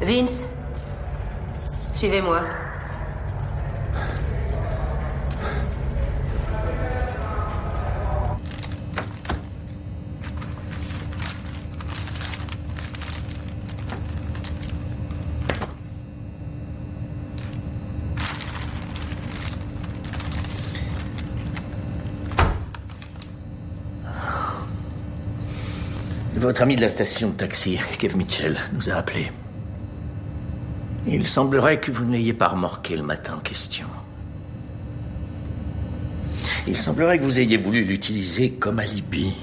Vince, suivez-moi. Votre ami de la station de taxi, Kev Mitchell, nous a appelés. Il semblerait que vous ne l'ayez pas remorqué le matin en question. Il semblerait que vous ayez voulu l'utiliser comme alibi.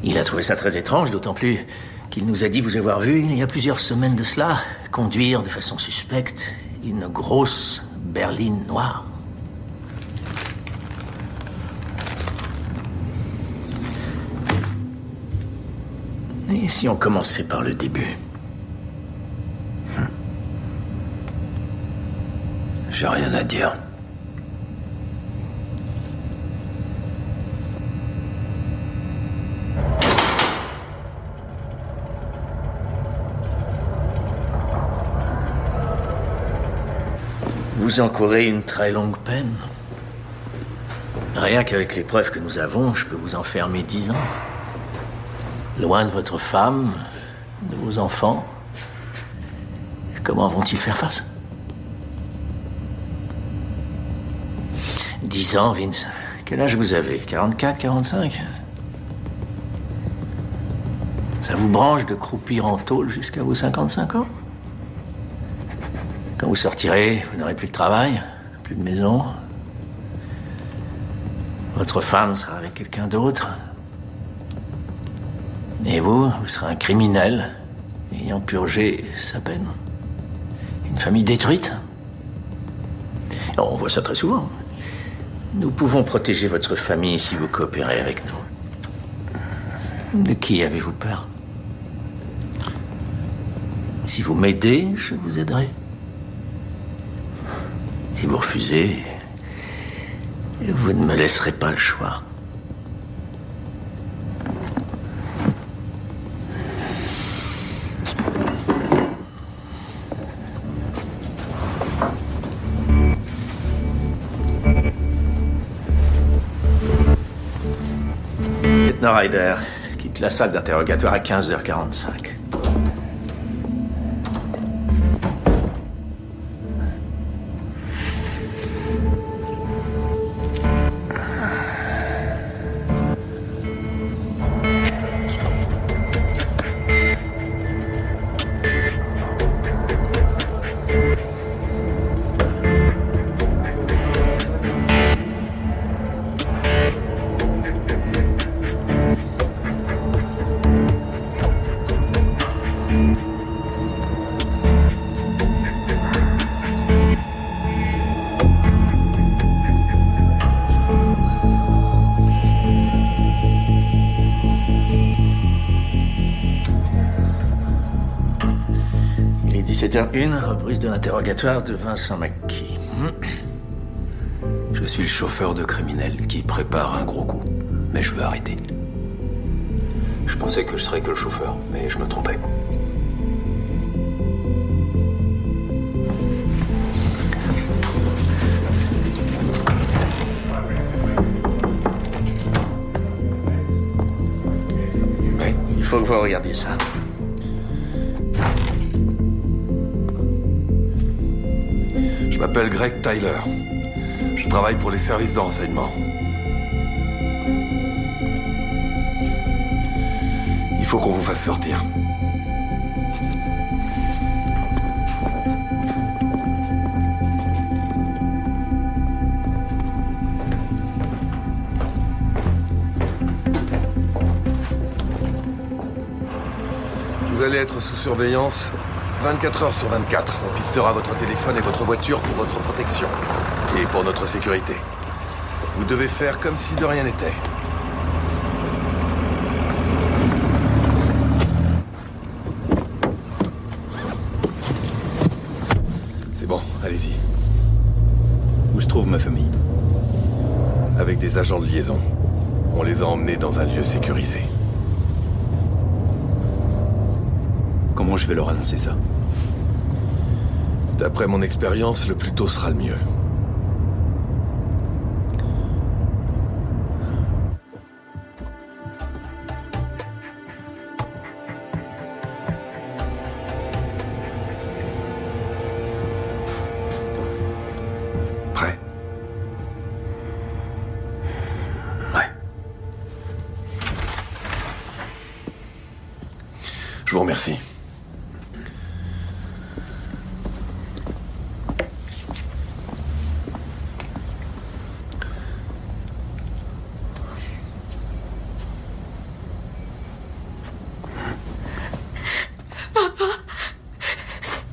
Il a trouvé ça très étrange, d'autant plus qu'il nous a dit vous avoir vu, il y a plusieurs semaines de cela, conduire de façon suspecte une grosse berline noire. Et si on commençait par le début? J'ai rien à dire. Vous encourez une très longue peine. Rien qu'avec les preuves que nous avons, je peux vous enfermer 10 ans. Loin de votre femme, de vos enfants. Comment vont-ils faire face? 10 ans, Vince. Quel âge vous avez? 44, 45? Ça vous branche de croupir en tôle jusqu'à vos 55 ans? Quand vous sortirez, vous n'aurez plus de travail, plus de maison. Votre femme sera avec quelqu'un d'autre. Et vous serez un criminel ayant purgé sa peine. Une famille détruite. On voit ça très souvent. Nous pouvons protéger votre famille si vous coopérez avec nous. De qui avez-vous peur? Si vous m'aidez, je vous aiderai. Si vous refusez, vous ne me laisserez pas le choix. Lieutenant Ryder quitte la salle d'interrogatoire à 15h45. Il est 17h01, reprise de l'interrogatoire de Vincent McKee. Je suis le chauffeur de criminel qui prépare un gros coup. Mais je veux arrêter. Je pensais que je serais que le chauffeur, mais je me trompais. Oui, il faut que vous regardiez ça. Je m'appelle Greg Tyler. Je travaille pour les services de renseignement. Il faut qu'on vous fasse sortir. Vous allez être sous surveillance 24 heures sur 24. On pistera votre téléphone et votre voiture pour votre protection. Et pour notre sécurité. Vous devez faire comme si de rien n'était. C'est bon, allez-y. Où se trouve ma famille? Avec des agents de liaison. On les a emmenés dans un lieu sécurisé. Comment je vais leur annoncer ça? D'après mon expérience, le plus tôt sera le mieux. Prêt? Ouais. Je vous remercie.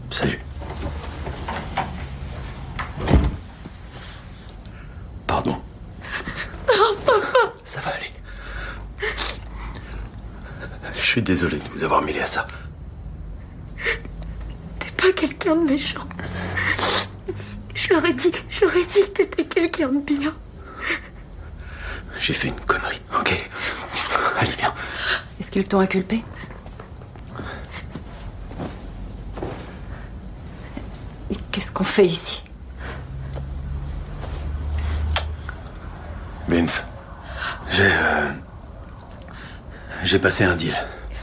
Salut. Pardon. Ça va aller. Je suis désolé de vous avoir mêlé à ça. T'es pas quelqu'un de méchant. Je leur ai dit que t'étais quelqu'un de bien. J'ai fait une connerie, ok? Allez, viens. Est-ce qu'ils t'ont inculpé? Qu'est-ce qu'on fait ici? Vince, J'ai passé un deal.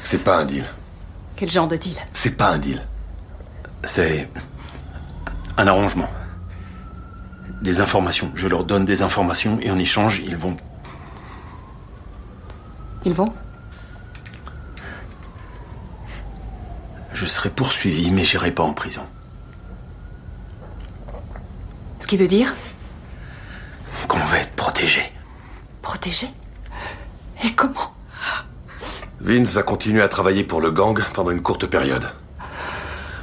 c'est pas un deal. Quel genre de deal? C'est pas un deal. C'est un arrangement. Des informations. Je leur donne des informations et en échange, ils vont... Ils vont? Je serai poursuivi, mais j'irai pas en prison. Ce qui veut dire? Qu'on va être protégé. Protégé? Et comment? Vince va continuer à travailler pour le gang pendant une courte période.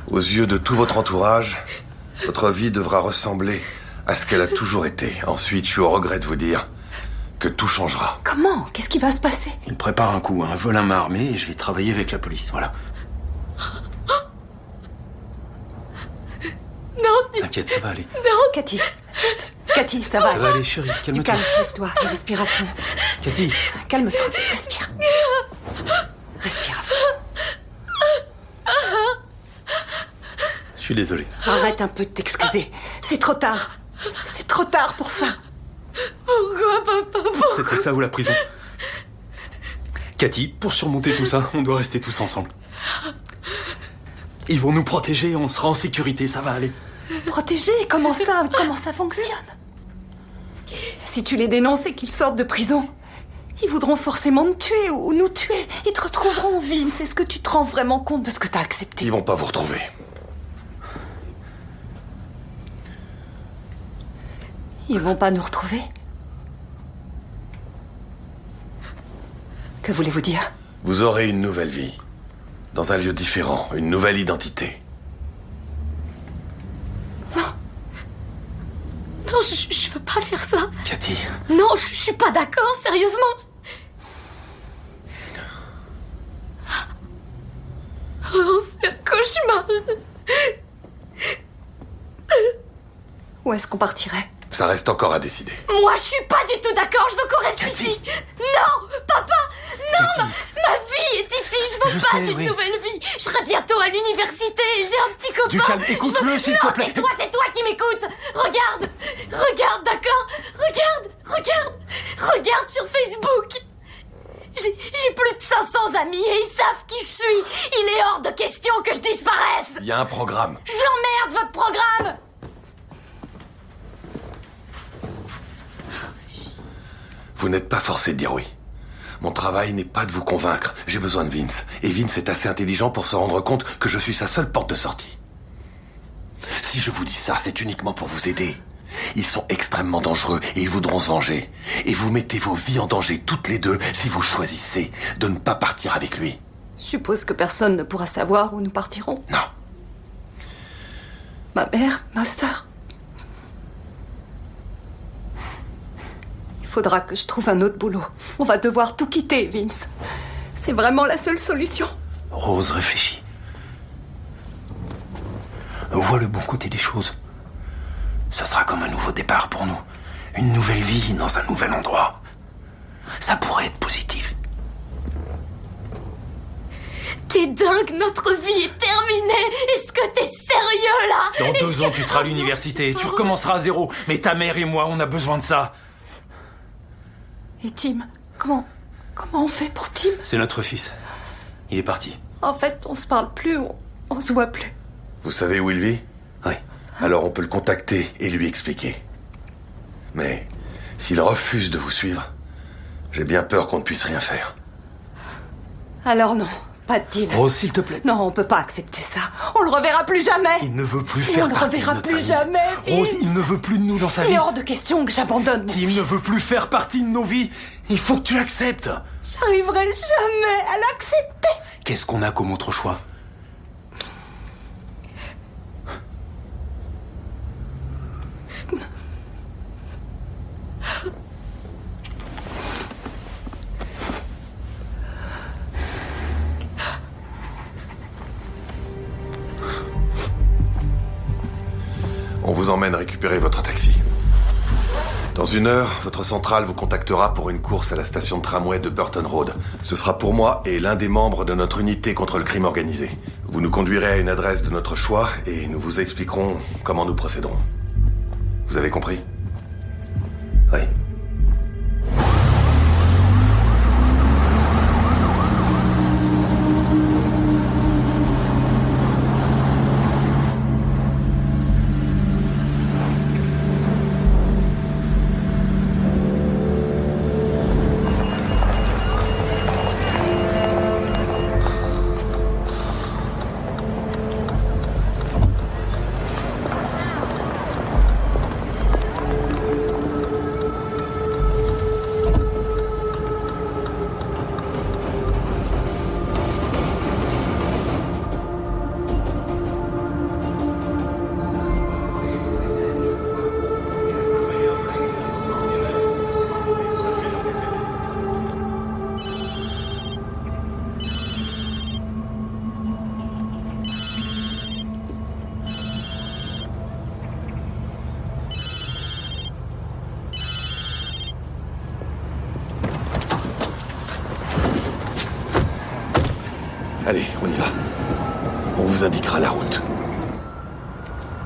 Aux yeux de tout votre entourage, votre vie devra ressembler à ce qu'elle a toujours été. Ensuite, je suis au regret de vous dire que tout changera. Comment? Qu'est-ce qui va se passer? Il prépare un coup, un vol à main armée, et je vais travailler avec la police, voilà. Non, T'inquiète, ça va aller. Cathy. Chut. Cathy, ça va. Ça va aller, chérie, Du calme-toi. calme, lève-toi et respire à fond. Cathy, Calme-toi, respire. Respire à fond. je suis désolé. Arrête un peu de t'excuser. C'est trop tard. C'est trop tard pour ça. pourquoi, papa? C'était ça ou la prison? Cathy, pour surmonter tout ça, on doit rester tous ensemble. Ils vont nous protéger, on sera en sécurité, ça va aller. Protéger? Comment ça fonctionne? Si tu les dénonces et qu'ils sortent de prison, ils voudront forcément te tuer ou nous tuer. Ils te retrouveront, Vince. Est-ce que tu te rends vraiment compte de ce que t'as accepté? Ils vont pas vous retrouver. Ils vont pas nous retrouver? Que voulez-vous dire? Vous aurez une nouvelle vie. Dans un lieu différent, une nouvelle identité. Non, je veux pas faire ça. Cathy, Non, je suis pas d'accord, sérieusement. Oh, c'est un cauchemar. Où est-ce qu'on partirait? Ça reste encore à décider. Moi, je suis pas du tout d'accord, je veux qu'on reste ici. Non, papa, non, ma vie est ici, je veux Je pas sais, d'une oui. nouvelle vie. Je serai bientôt à l'université, j'ai un petit copain. Du calme, écoute-le, s'il te plaît. Non, c'est toi qui m'écoutes. Regarde, d'accord? Regarde sur Facebook. J'ai plus de 500 amis et ils savent qui je suis. Il est hors de question que je disparaisse. Il y a un programme. Je l'emmerde, votre programme. Vous n'êtes pas forcé de dire oui. Mon travail n'est pas de vous convaincre. J'ai besoin de Vince. Et Vince est assez intelligent pour se rendre compte que je suis sa seule porte de sortie. Si je vous dis ça, c'est uniquement pour vous aider. Ils sont extrêmement dangereux et ils voudront se venger. Et vous mettez vos vies en danger toutes les deux si vous choisissez de ne pas partir avec lui. Je suppose que personne ne pourra savoir où nous partirons. Non. Ma mère, ma sœur. Il faudra que je trouve un autre boulot. On va devoir tout quitter, Vince. C'est vraiment la seule solution. Rose, réfléchis. Vois le bon côté des choses. Ça sera comme un nouveau départ pour nous. Une nouvelle vie dans un nouvel endroit. Ça pourrait être positif. T'es dingue, notre vie est terminée. Est-ce que t'es sérieux, là? Dans 2 ans, tu seras à l'université et tu recommenceras à zéro. Mais ta mère et moi, on a besoin de ça. Et Tim, comment on fait pour Tim? C'est notre fils. Il est parti. En fait, on se parle plus, on se voit plus. Vous savez où il vit? Oui. Alors on peut le contacter et lui expliquer. Mais s'il refuse de vous suivre, j'ai bien peur qu'on ne puisse rien faire. Alors non, pas de deal. Rose, s'il te plaît. Non, on peut pas accepter ça. On le reverra plus jamais. Il ne veut plus Et faire on le partie de reverra notre plus famille. jamais, Rose, Vince. il ne veut plus de nous dans sa Il vie. est hors de question que j'abandonne. Tim ne veut plus faire partie de nos vies. Il faut que tu l'acceptes. J'arriverai jamais à l'accepter. Qu'est-ce qu'on a comme autre choix? On vous emmène récupérer votre taxi. Dans 1 heure, votre centrale vous contactera pour une course à la station de tramway de Burton Road. Ce sera pour moi et l'un des membres de notre unité contre le crime organisé. Vous nous conduirez à une adresse de notre choix et nous vous expliquerons comment nous procéderons. Vous avez compris? Oui. Allez, on y va. On vous indiquera la route.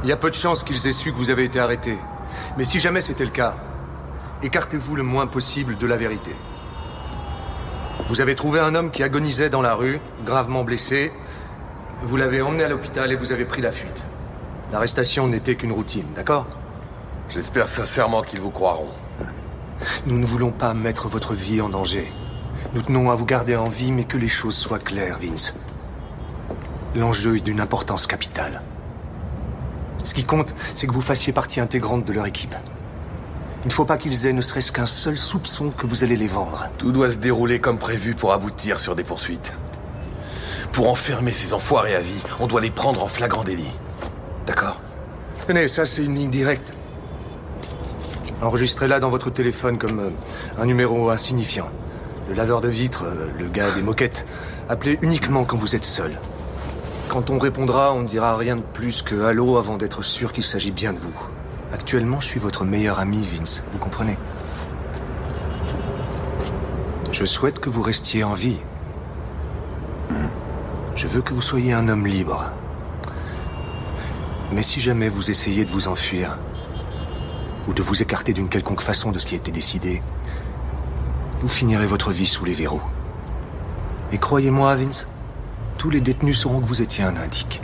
Il y a peu de chances qu'ils aient su que vous avez été arrêté. Mais si jamais c'était le cas, écartez-vous le moins possible de la vérité. Vous avez trouvé un homme qui agonisait dans la rue, gravement blessé. Vous l'avez emmené à l'hôpital et vous avez pris la fuite. L'arrestation n'était qu'une routine, d'accord? J'espère sincèrement qu'ils vous croiront. Nous ne voulons pas mettre votre vie en danger. Nous tenons à vous garder en vie, mais que les choses soient claires, Vince. L'enjeu est d'une importance capitale. Ce qui compte, c'est que vous fassiez partie intégrante de leur équipe. Il ne faut pas qu'ils aient ne serait-ce qu'un seul soupçon que vous allez les vendre. Tout doit se dérouler comme prévu pour aboutir sur des poursuites. Pour enfermer ces enfoirés à vie, on doit les prendre en flagrant délit. D'accord? Tenez, ça c'est une ligne directe. Enregistrez-la dans votre téléphone comme un numéro insignifiant. Le laveur de vitres, le gars des moquettes. Appelez uniquement quand vous êtes seul. Quand on répondra, on ne dira rien de plus que « allô » avant d'être sûr qu'il s'agit bien de vous. Actuellement, je suis votre meilleur ami, Vince. Vous comprenez? Je souhaite que vous restiez en vie. Je veux que vous soyez un homme libre. Mais si jamais vous essayez de vous enfuir, ou de vous écarter d'une quelconque façon de ce qui a été décidé, vous finirez votre vie sous les verrous. Et croyez-moi, Vince, tous les détenus sauront que vous étiez un indique.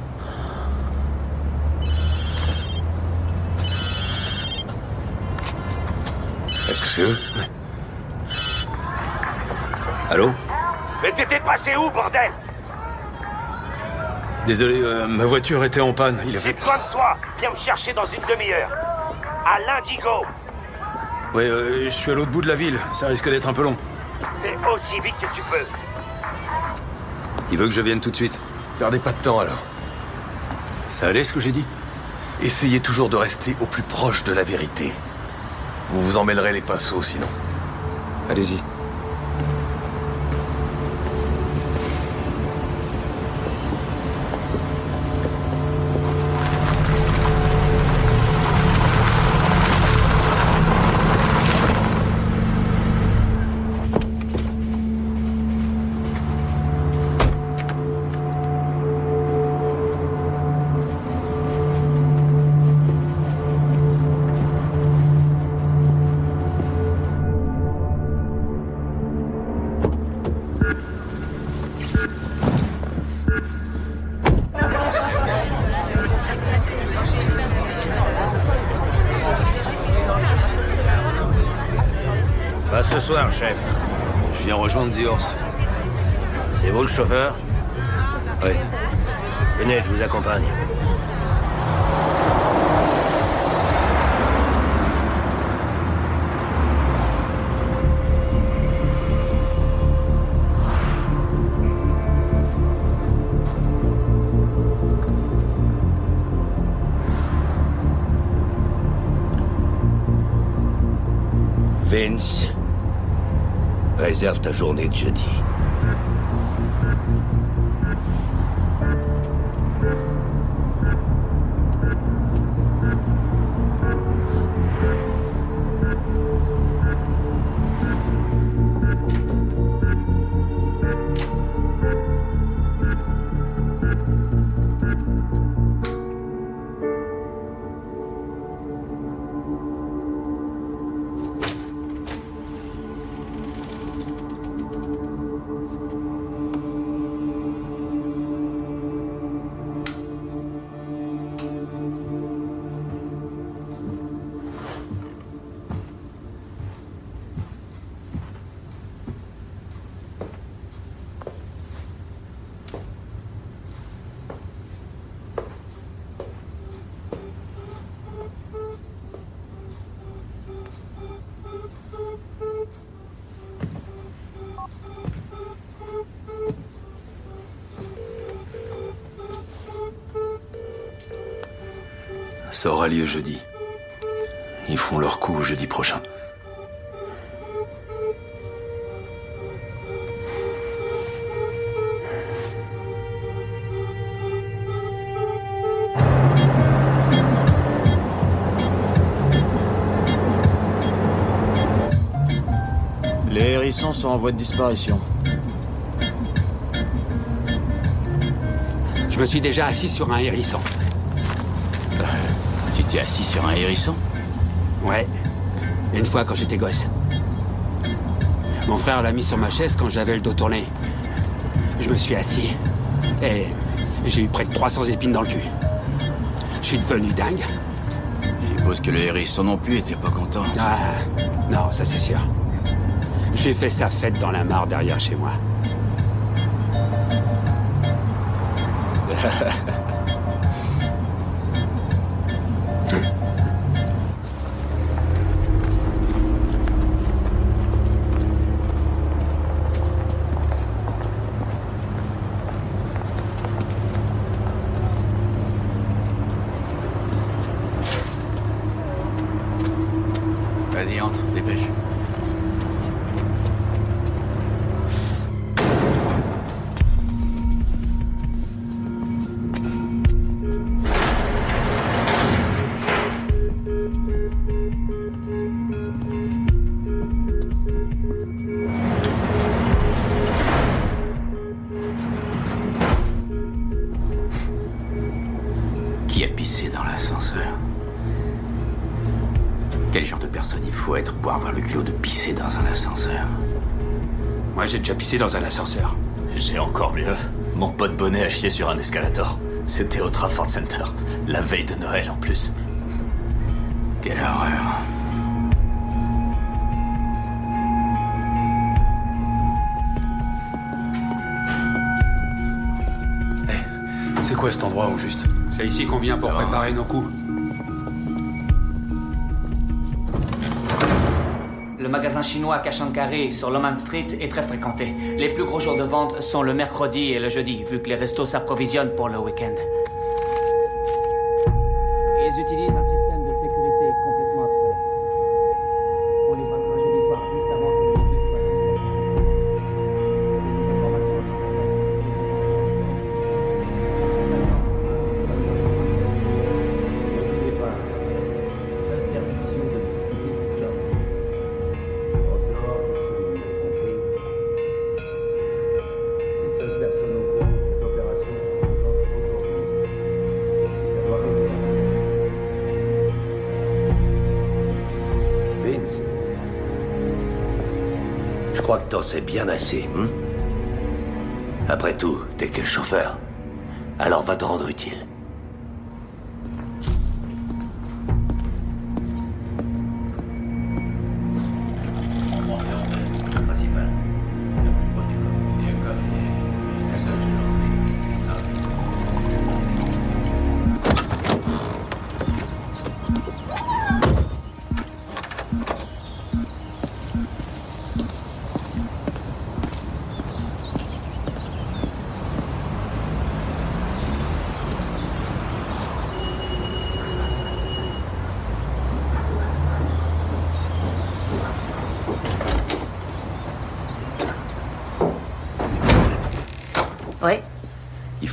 Est-ce que c'est eux? Allô? Mais t'étais passé où, bordel? Désolé, ma voiture était en panne. Il a J'ai fait... besoin de toi. Viens me chercher dans une demi-heure. À l'Indigo. Ouais, je suis à l'autre bout de la ville. Ça risque d'être un peu long. Fais aussi vite que tu peux. Il veut que je vienne tout de suite. Perdez pas de temps alors. Ça allait ce que j'ai dit? Essayez toujours de rester au plus proche de la vérité. Vous vous emmêlerez les pinceaux sinon. Allez-y. Bonsoir, chef. Je viens rejoindre The Horse. C'est vous le chauffeur? Oui. Venez, je vous accompagne. Vince, réserve ta journée de jeudi. Ça aura lieu jeudi. Ils font leur coup jeudi prochain. Les hérissons sont en voie de disparition. Je me suis déjà assis sur un hérisson. Tu t'es assis sur un hérisson? Ouais. Une fois quand j'étais gosse. Mon frère l'a mis sur ma chaise quand j'avais le dos tourné. Je me suis assis. Et j'ai eu près de 300 épines dans le cul. Je suis devenu dingue. Je suppose que le hérisson non plus était pas content. Ah, non, ça c'est sûr. J'ai fait sa fête dans la mare derrière chez moi. Vas-y, entre, dépêche. Qui a pissé dans l'ascenseur? Quel genre de personne il faut être pour avoir le culot de pisser dans un ascenseur? Moi, j'ai déjà pissé dans un ascenseur. J'ai encore mieux. Mon pote Bonnet a chié sur un escalator. C'était au Trafford Center. La veille de Noël, en plus. Quelle horreur. C'est quoi cet endroit au juste? C'est ici qu'on vient pour préparer nos coups. Le magasin chinois Kashankari sur Loman Street est très fréquenté. Les plus gros jours de vente sont le mercredi et le jeudi, vu que les restos s'approvisionnent pour le week-end. Ils utilisent un système de sécurité complètement obsolète. On les battra jeudi soir, juste avant que le début soit N'oubliez pas, interdiction de discuter du job. Les seules personnes au courant de cette opération sont aujourd'hui. Ça doit rester ainsi. Vince, je crois que t'en sais bien assez, hein? Après tout, t'es que le chauffeur. Alors va te rendre utile.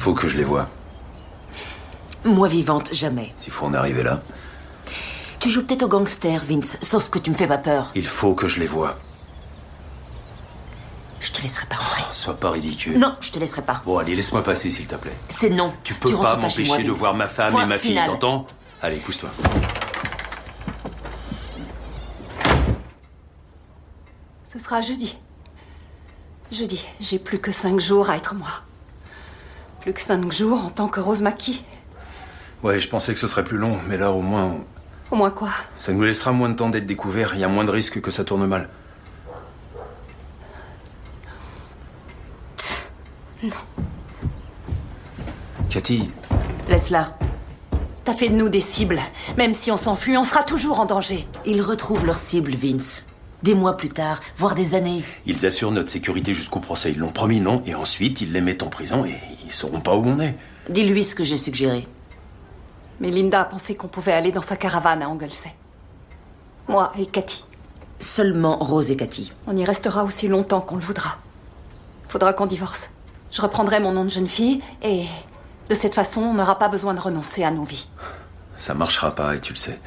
faut que je les voie. Moi vivante, jamais. S'il faut en arriver là. Tu joues peut-être au gangster, Vince, sauf que tu me fais pas peur. Il faut que je les voie. Je te laisserai pas rentrer. Sois pas ridicule. Non, je te laisserai pas. Bon, allez, laisse-moi passer, s'il te plaît. C'est non. Tu peux rentres pas chez m'empêcher moi, de Vince. voir ma femme Point et ma fille, final. t'entends? Allez, pousse-toi. Ce sera jeudi. Jeudi, j'ai plus que 5 jours à être moi. Plus que 5 jours en tant que Rose Mackie. Ouais, je pensais que ce serait plus long, mais là, au moins, Au moins quoi? ça nous laissera moins de temps d'être découverts. Il y a moins de risques que ça tourne mal. Non. Cathy, Laisse-la. T'as fait de nous des cibles. Même si on s'enfuit, on sera toujours en danger. Ils retrouvent leur cible, Vince. Des mois plus tard, voire des années. ils assurent notre sécurité jusqu'au procès. Ils l'ont promis, non? Et ensuite, ils les mettent en prison et ils sauront pas où on est. Dis-lui ce que j'ai suggéré. Mais Linda a pensé qu'on pouvait aller dans sa caravane à Anglesey. Moi et Cathy. Seulement Rose et Cathy. On y restera aussi longtemps qu'on le voudra. Faudra qu'on divorce. Je reprendrai mon nom de jeune fille et de cette façon, on n'aura pas besoin de renoncer à nos vies. Ça marchera pas et tu le sais.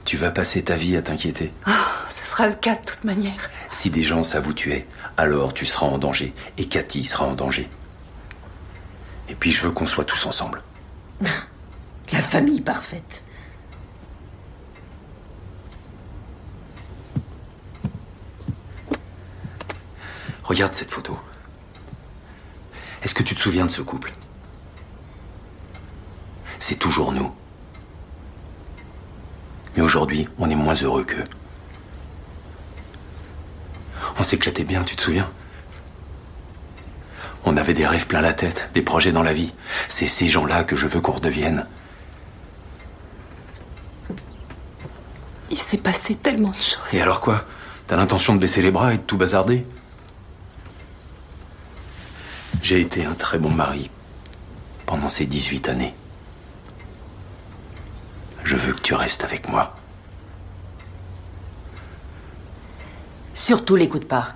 Tu vas passer ta vie à t'inquiéter. Ce sera le cas de toute manière. Si des gens savent où tu es, alors tu seras en danger. Et Cathy sera en danger. Et puis je veux qu'on soit tous ensemble. La famille parfaite. Regarde cette photo. Est-ce que tu te souviens de ce couple? C'est toujours nous. Mais aujourd'hui, on est moins heureux qu'eux. On s'éclatait bien, tu te souviens? On avait des rêves plein la tête, des projets dans la vie. C'est ces gens-là que je veux qu'on redevienne. Il s'est passé tellement de choses. Et alors quoi? T'as l'intention de baisser les bras et de tout bazarder? J'ai été un très bon mari pendant ces 18 années. Je veux que tu restes avec moi. Surtout l'écoute pas.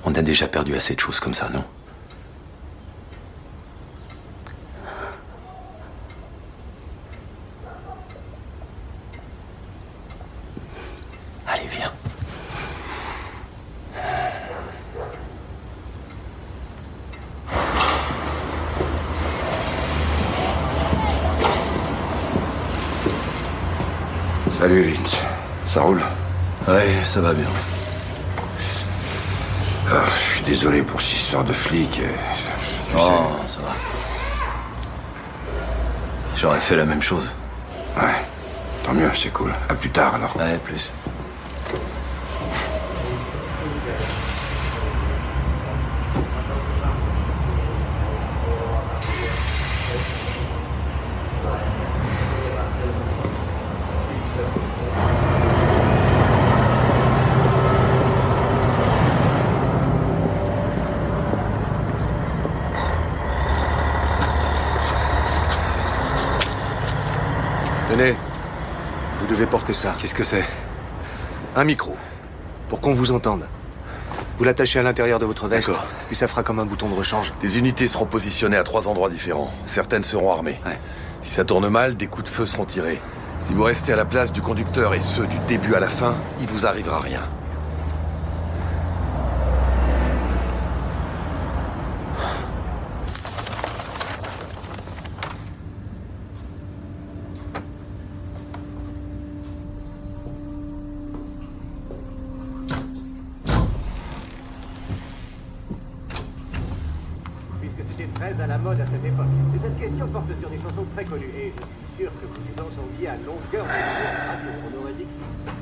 On a déjà perdu assez de choses comme ça, non? Allez, viens. Salut Vince, ça roule? Ouais, ça va bien. Je suis désolé pour cette histoire de flic. Oh, ça va. J'aurais fait la même chose. Ouais, tant mieux, c'est cool. À plus tard alors. Ouais, plus. Tenez, vous devez porter ça. Qu'est-ce que c'est? Un micro, pour qu'on vous entende. Vous l'attachez à l'intérieur de votre veste, D'accord. puis ça fera comme un bouton de rechange. Des unités seront positionnées à 3 endroits différents. Certaines seront armées. Ouais. Si ça tourne mal, des coups de feu seront tirés. Si vous restez à la place du conducteur et ce du début à la fin, il vous arrivera rien. Puisque c'était très à la mode à cette époque. Et cette question porte sur des chansons très connues. Et je suis sûr que vous y entendiez à longueur de radio. On aurait dit que...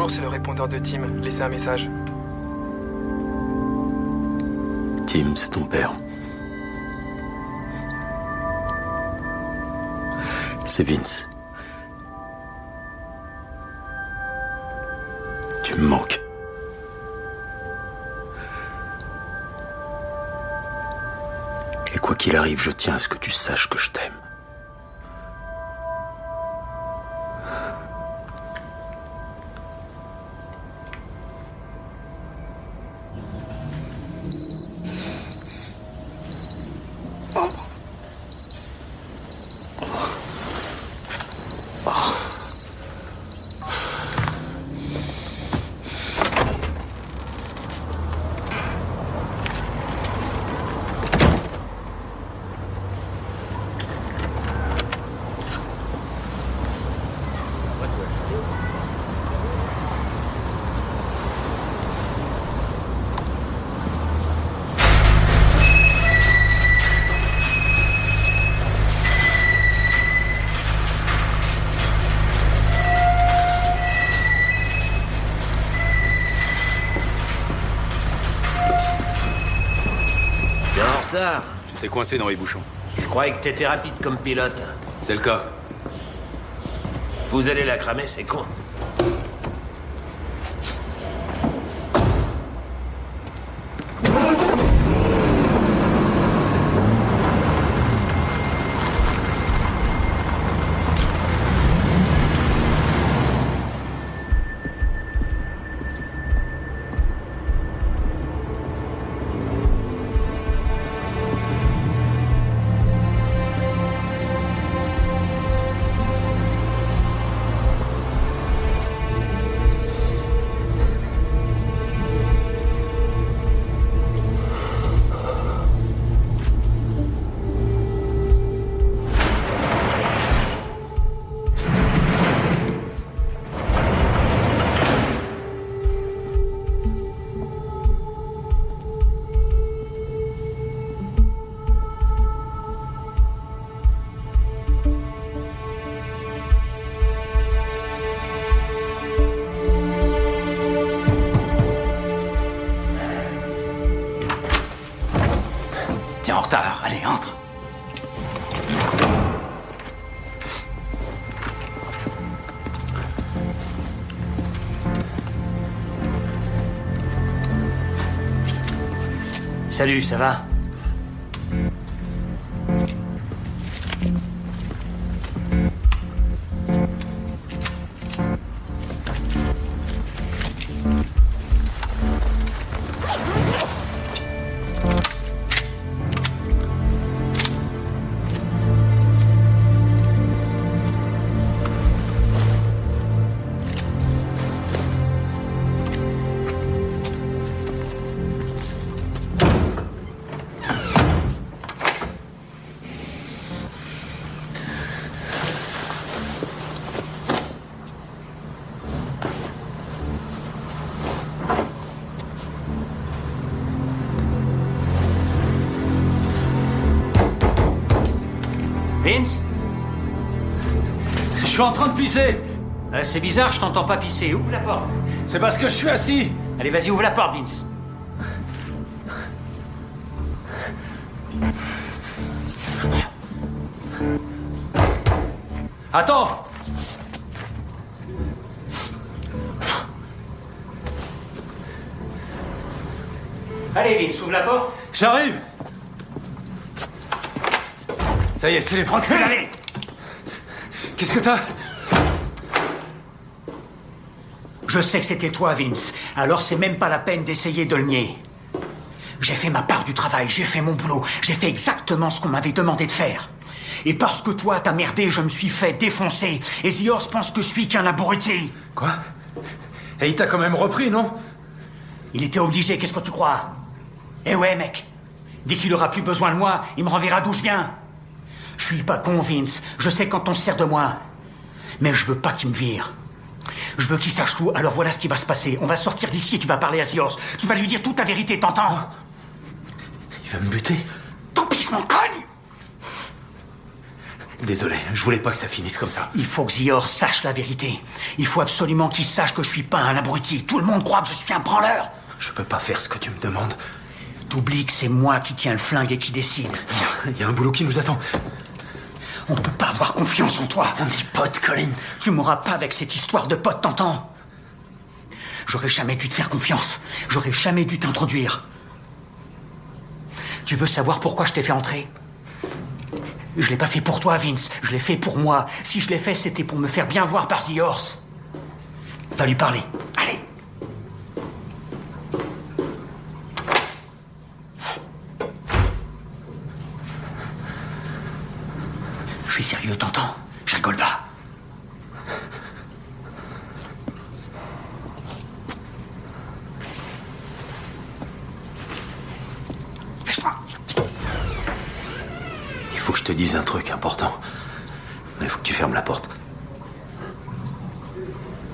Bonjour, c'est le répondeur de Tim. Laissez un message. Tim, c'est ton père. C'est Vince. Tu me manques. Et quoi qu'il arrive, je tiens à ce que tu saches que je t'aime. J'étais coincé dans les bouchons. Je croyais que t'étais rapide comme pilote. C'est le cas. Vous allez la cramer, c'est con. T'es en retard, allez, entre. Salut, ça va? Vince? Je suis en train de pisser. C'est bizarre, je t'entends pas pisser. Ouvre la porte. C'est parce que je suis assis. Allez, vas-y, ouvre la porte, Vince. Attends. Allez, Vince, ouvre la porte. J'arrive. Ça y est, c'est les procureurs. Allez. Qu'est-ce que t'as? Je sais que c'était toi, Vince. Alors c'est même pas la peine d'essayer de le nier. J'ai fait ma part du travail, j'ai fait mon boulot, j'ai fait exactement ce qu'on m'avait demandé de faire. Et parce que toi, t'as merdé, je me suis fait défoncer. Et The Horse pense que je suis qu'un abruti. Quoi? Et il t'a quand même repris, non? Il était obligé, qu'est-ce que tu crois? Eh ouais, mec. Dès qu'il aura plus besoin de moi, il me renverra d'où je viens. Je suis pas con, Vince. Je sais quand on se sert de moi. Mais je veux pas qu'il me vire. Je veux qu'il sache tout, alors voilà ce qui va se passer. On va sortir d'ici et tu vas parler à The Horse. Tu vas lui dire toute la vérité, t'entends? Il va me buter. Tant pis, je m'en cogne. Désolé, je voulais pas que ça finisse comme ça. Il faut que Zior sache la vérité. Il faut absolument qu'il sache que je suis pas un abruti. Tout le monde croit que je suis un branleur. Je peux pas faire ce que tu me demandes. T'oublies que c'est moi qui tiens le flingue et qui décide. Il y a un boulot qui nous attend. On peut pas avoir confiance en toi. On est potes, Colin. Tu m'auras pas avec cette histoire de pote, t'entends? J'aurais jamais dû te faire confiance. J'aurais jamais dû t'introduire. Tu veux savoir pourquoi je t'ai fait entrer? Je l'ai pas fait pour toi, Vince. Je l'ai fait pour moi. Si je l'ai fait, c'était pour me faire bien voir par The Horse. Va lui parler. Allez. Je suis sérieux, t'entends? Je rigole pas. Fais-moi. Il faut que je te dise un truc important. Mais il faut que tu fermes la porte.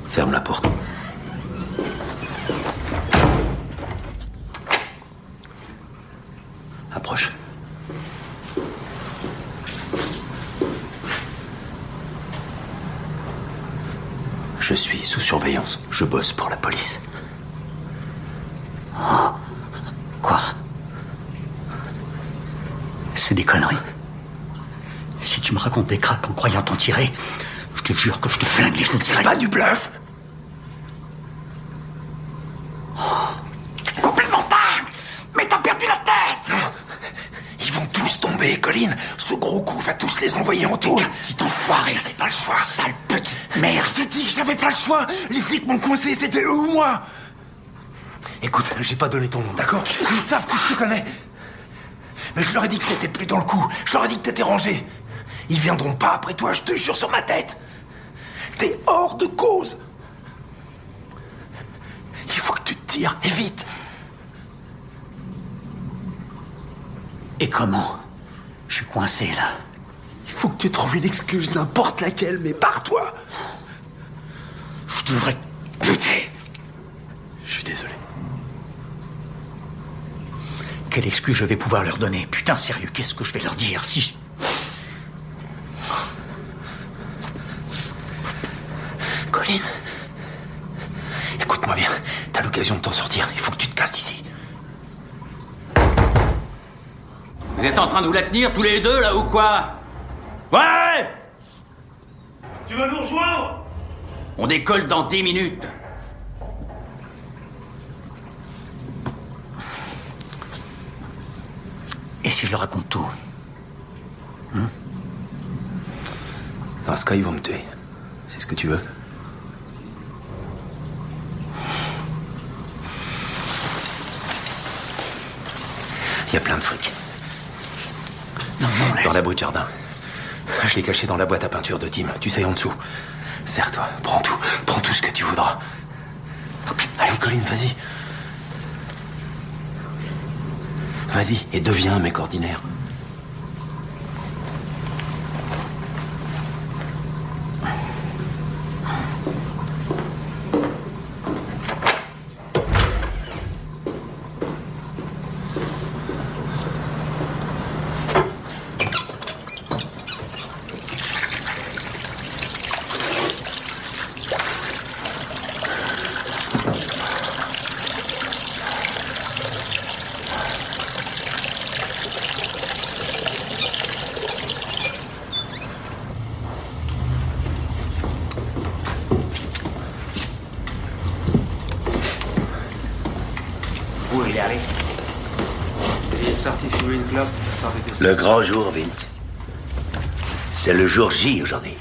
Ferme la porte. Approche. Je suis sous surveillance. Je bosse pour la police. Oh. Quoi? C'est des conneries. Si tu me racontes des cracks en croyant t'en tirer, je te jure que je te flingue les genoux. C'est pas du bluff. Complètement dingue. Mais t'as perdu la tête. Ils vont tous tomber, Colin. Ce gros coup va tous les envoyer en tour. Petit enfoiré. J'avais pas le choix. Sale petite merde. Je te dis, j'avais pas le choix. Les flics m'ont coincé, c'était eux ou moi. Écoute, j'ai pas donné ton nom, d'accord? Ils savent que je te connais. Mais je leur ai dit que t'étais plus dans le coup. Je leur ai dit que t'étais rangé. Ils viendront pas après toi, je te jure sur ma tête. T'es hors de cause. Il faut que tu te tires, et vite. Et comment? Je suis coincé, là. Il faut que tu trouves une excuse, n'importe laquelle, mais pars-toi. Je devrais te buter. Je suis désolé. Quelle excuse je vais pouvoir leur donner? Putain, sérieux, qu'est-ce que je vais leur dire si... Colin, écoute-moi bien. T'as l'occasion de t'en sortir. Il faut que tu te casses d'ici. Vous êtes en train de vous la tenir tous les deux, là, ou quoi? Ouais! Tu vas nous rejoindre? On décolle dans 10 minutes. Et si je leur raconte tout? Dans ce cas, ils vont me tuer. C'est ce que tu veux? Il y a plein de fric. Non, laisse. Dans l'abri de jardin. Je l'ai caché dans la boîte à peinture de Tim. Tu sais, en dessous. Serre-toi, prends tout. Prends tout ce que tu voudras. Allez, Colin, vas-y. Vas-y, et deviens un mec ordinaire. Où il est allé? Il est sorti fumer une clope. Le grand jour, Vince. C'est le jour J aujourd'hui.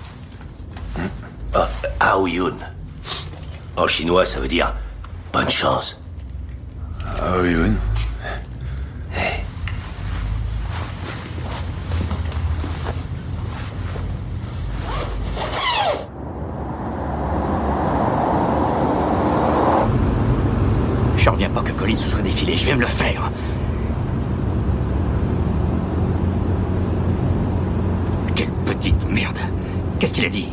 Aoyun. En chinois, ça veut dire bonne chance. Aoyun. Je reviens pas que Colin se soit défilé, je vais me le faire. Quelle petite merde. Qu'est-ce qu'il a dit?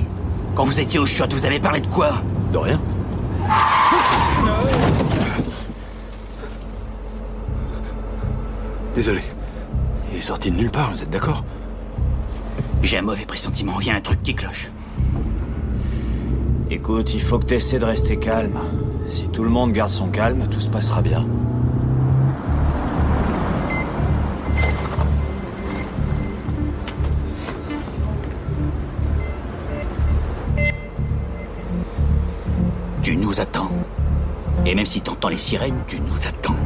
Quand vous étiez au shot, vous avez parlé de quoi? De rien. Désolé. Il est sorti de nulle part, vous êtes d'accord? J'ai un mauvais pressentiment, il y a un truc qui cloche. Écoute, il faut que t'essaies de rester calme. Si tout le monde garde son calme, tout se passera bien. Tu nous attends. Et même si t'entends les sirènes, tu nous attends.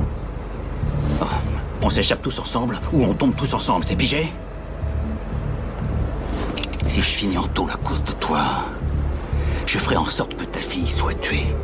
Oh, on s'échappe tous ensemble ou on tombe tous ensemble, c'est pigé? Si je finis en tôle à cause de toi, je ferai en sorte que ta fille soit tuée.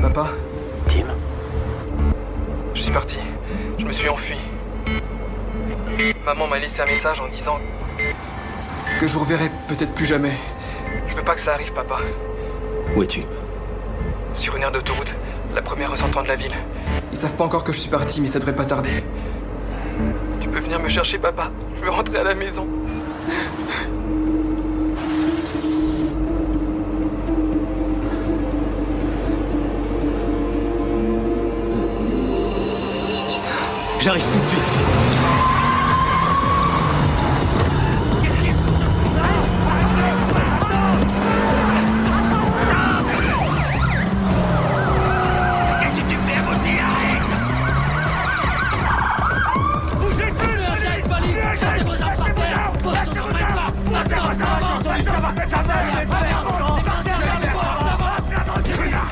Papa? Tim? Je suis parti. Je me suis enfui. Maman m'a laissé un message en disant que je vous reverrai peut-être plus jamais. Je veux pas que ça arrive, papa. Où es-tu? Sur une aire d'autoroute, la première en sortant de la ville. Ils savent pas encore que je suis parti, mais ça devrait pas tarder. Tu peux venir me chercher, papa? Je veux rentrer à la maison. J'arrive tout de suite. Qu'est-ce que tu fais, abruti? Arrête! Bougez plus! Chasse valise! Chassez vos armes par terre! Faut se remettre là! Maintenant, ça va! Je vais le faire!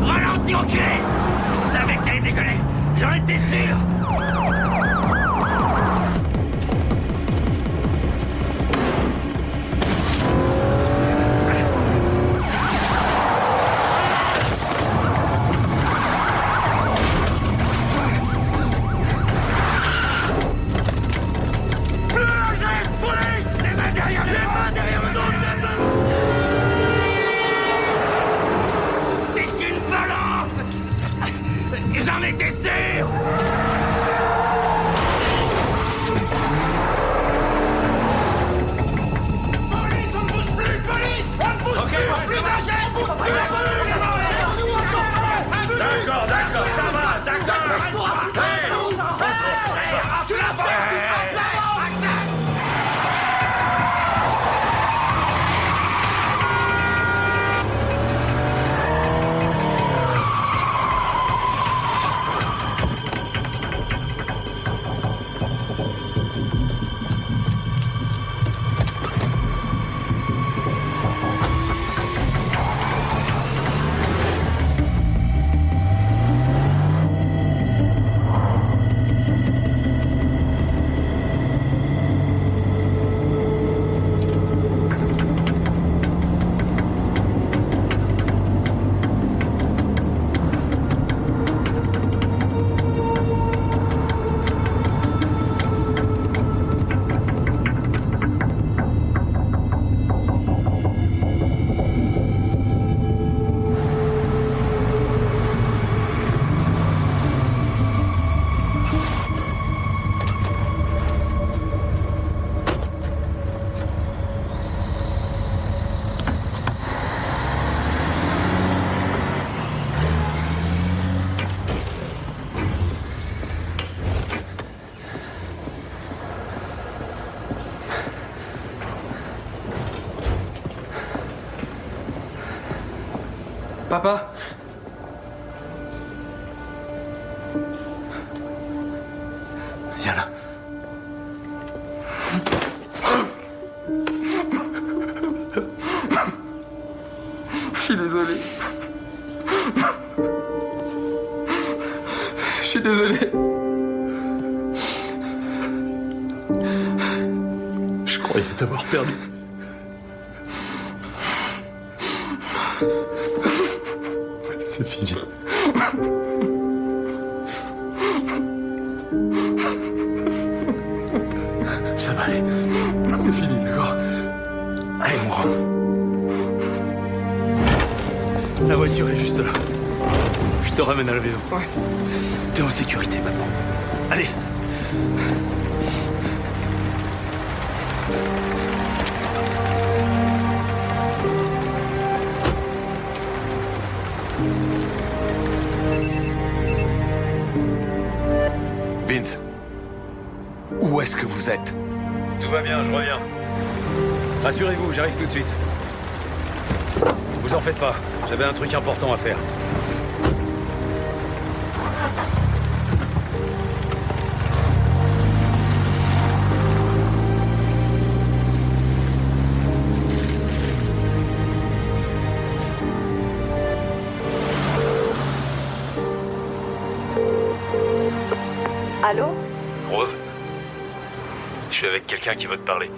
Ralentis, enculé! Je savais que t'allais décoller! J'en étais sûr! J'en étais sûr! Police, on ne bouge plus! Police! On ne bouge plus! Plus un geste! D'accord, d'accord, ça va, d'accord! Tu l'as fait! Papa? Viens là. Je suis désolé. Je suis désolé. Je croyais t'avoir perdu. C'est fini. Ça va aller. C'est fini, d'accord? Allez, mon grand. La voiture est juste là. Je te ramène à la maison. Ouais. T'es en sécurité maintenant. Allez. Vince, où est-ce que vous êtes? Tout va bien, je reviens. Rassurez-vous, j'arrive tout de suite. Vous en faites pas, j'avais un truc important à faire. Allô? Rose, je suis avec quelqu'un qui veut te parler.